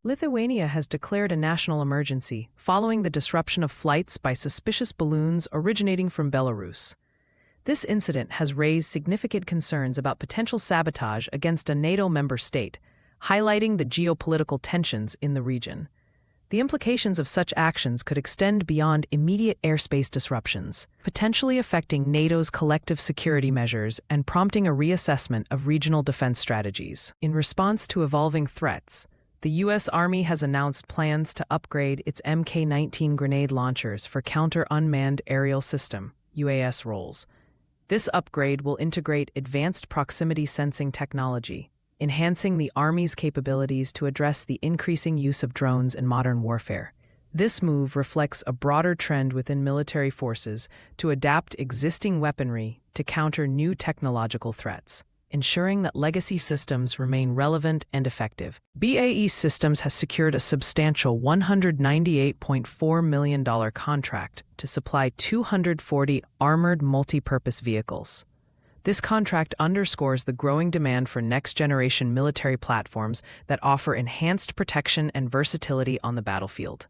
Lithuania has declared a national emergency following the disruption of flights by suspicious balloons originating from Belarus. This incident has raised significant concerns about potential sabotage against a NATO member state, highlighting the geopolitical tensions in the region. The implications of such actions could extend beyond immediate airspace disruptions, potentially affecting NATO's collective security measures and prompting a reassessment of regional defense strategies. In response to evolving threats, the U.S. Army has announced plans to upgrade its Mk-19 grenade launchers for counter-unmanned aerial system (UAS) roles. This upgrade will integrate advanced proximity sensing technology, enhancing the Army's capabilities to address the increasing use of drones in modern warfare. This move reflects a broader trend within military forces to adapt existing weaponry to counter new technological threats, ensuring that legacy systems remain relevant and effective. BAE Systems has secured a substantial $198.4 million contract to supply 240 armored multi-purpose vehicles. This contract underscores the growing demand for next-generation military platforms that offer enhanced protection and versatility on the battlefield.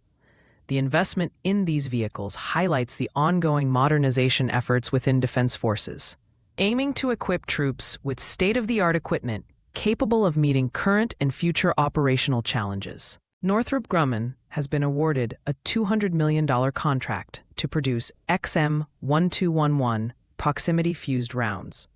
The investment in these vehicles highlights the ongoing modernization efforts within defense forces, aiming to equip troops with state-of-the-art equipment capable of meeting current and future operational challenges. Northrop Grumman has been awarded a $200 million contract to produce XM-1211 proximity-fuzed rounds.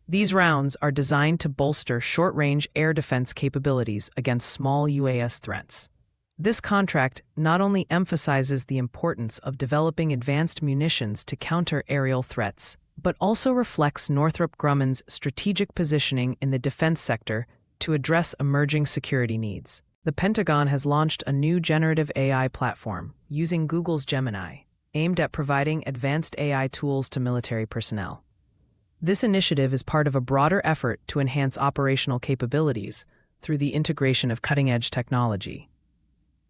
These rounds are designed to bolster short-range air defense capabilities against small UAS threats. This contract not only emphasizes the importance of developing advanced munitions to counter aerial threats, but also reflects Northrop Grumman's strategic positioning in the defense sector to address emerging security needs. The Pentagon has launched a new generative AI platform using Google's Gemini, aimed at providing advanced AI tools to military personnel. This initiative is part of a broader effort to enhance operational capabilities through the integration of cutting-edge technology.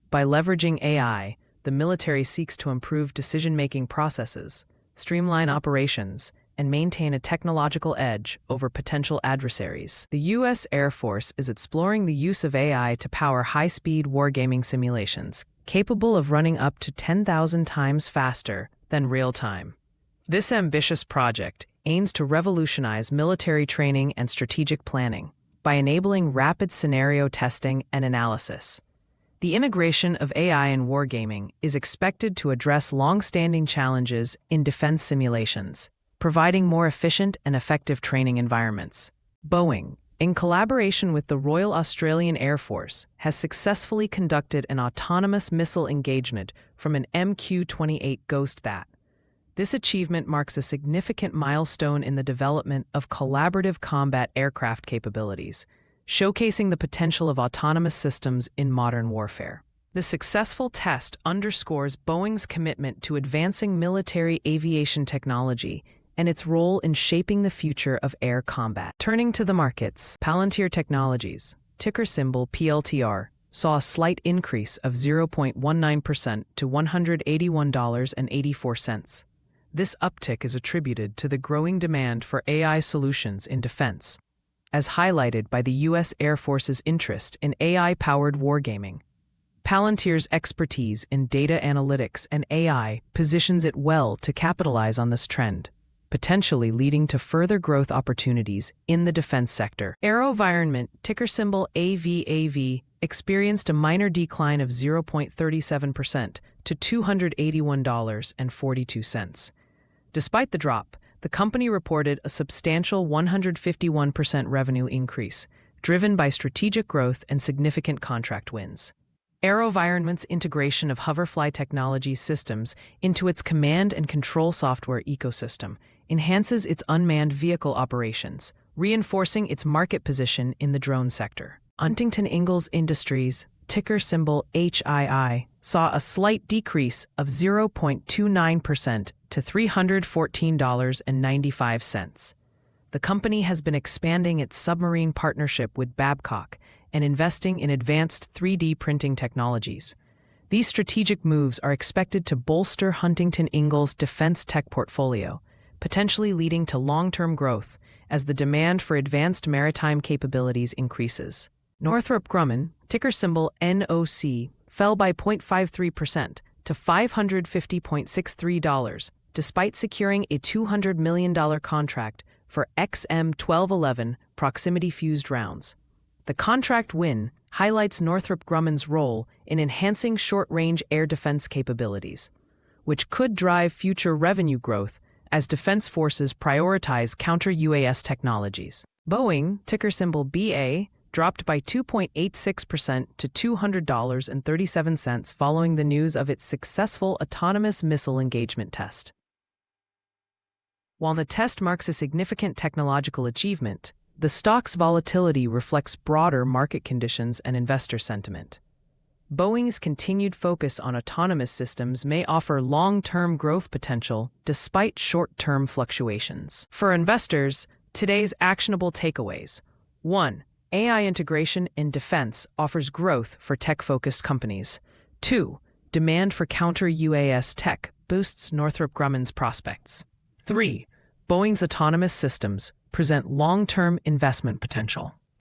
By leveraging AI, the military seeks to improve decision-making processes, streamline operations, and maintain a technological edge over potential adversaries. The U.S. Air Force is exploring the use of AI to power high-speed wargaming simulations, capable of running up to 10,000 times faster than real-time. This ambitious project aims to revolutionize military training and strategic planning by enabling rapid scenario testing and analysis. The integration of AI in wargaming is expected to address long-standing challenges in defense simulations, providing more efficient and effective training environments. Boeing, in collaboration with the Royal Australian Air Force, has successfully conducted an autonomous missile engagement from an MQ-28 Ghost that. This achievement marks a significant milestone in the development of collaborative combat aircraft capabilities, showcasing the potential of autonomous systems in modern warfare. The successful test underscores Boeing's commitment to advancing military aviation technology and its role in shaping the future of air combat. Turning to the markets, Palantir Technologies, ticker symbol PLTR, saw a slight increase of 0.19% to $181.84. This uptick is attributed to the growing demand for AI solutions in defense, as highlighted by the U.S. Air Force's interest in AI-powered wargaming. Palantir's expertise in data analytics and AI positions it well to capitalize on this trend, potentially leading to further growth opportunities in the defense sector. AeroVironment, ticker symbol AVAV, experienced a minor decline of 0.37% to $281.42. Despite the drop, the company reported a substantial 151% revenue increase, driven by strategic growth and significant contract wins. AeroVironment's integration of Hoverfly Technology systems into its command and control software ecosystem enhances its unmanned vehicle operations, reinforcing its market position in the drone sector. Huntington Ingalls Industries, ticker symbol HII, saw a slight decrease of 0.29% to $314.95. The company has been expanding its submarine partnership with Babcock and investing in advanced 3D printing technologies. These strategic moves are expected to bolster Huntington Ingalls' defense tech portfolio, potentially leading to long-term growth as the demand for advanced maritime capabilities increases. Northrop Grumman, ticker symbol NOC, fell by 0.53% to $550.63, despite securing a $200 million contract for XM-1211 proximity-fused rounds. The contract win highlights Northrop Grumman's role in enhancing short-range air defense capabilities, which could drive future revenue growth as defense forces prioritize counter-UAS technologies. Boeing, ticker symbol BA, dropped by 2.86% to $200.37 following the news of its successful autonomous missile engagement test. While the test marks a significant technological achievement, the stock's volatility reflects broader market conditions and investor sentiment. Boeing's continued focus on autonomous systems may offer long-term growth potential despite short-term fluctuations. For investors, today's actionable takeaways. 1. AI integration in defense offers growth for tech-focused companies. 2. Demand for counter-UAS tech boosts Northrop Grumman's prospects. 3. Boeing's autonomous systems present long-term investment potential.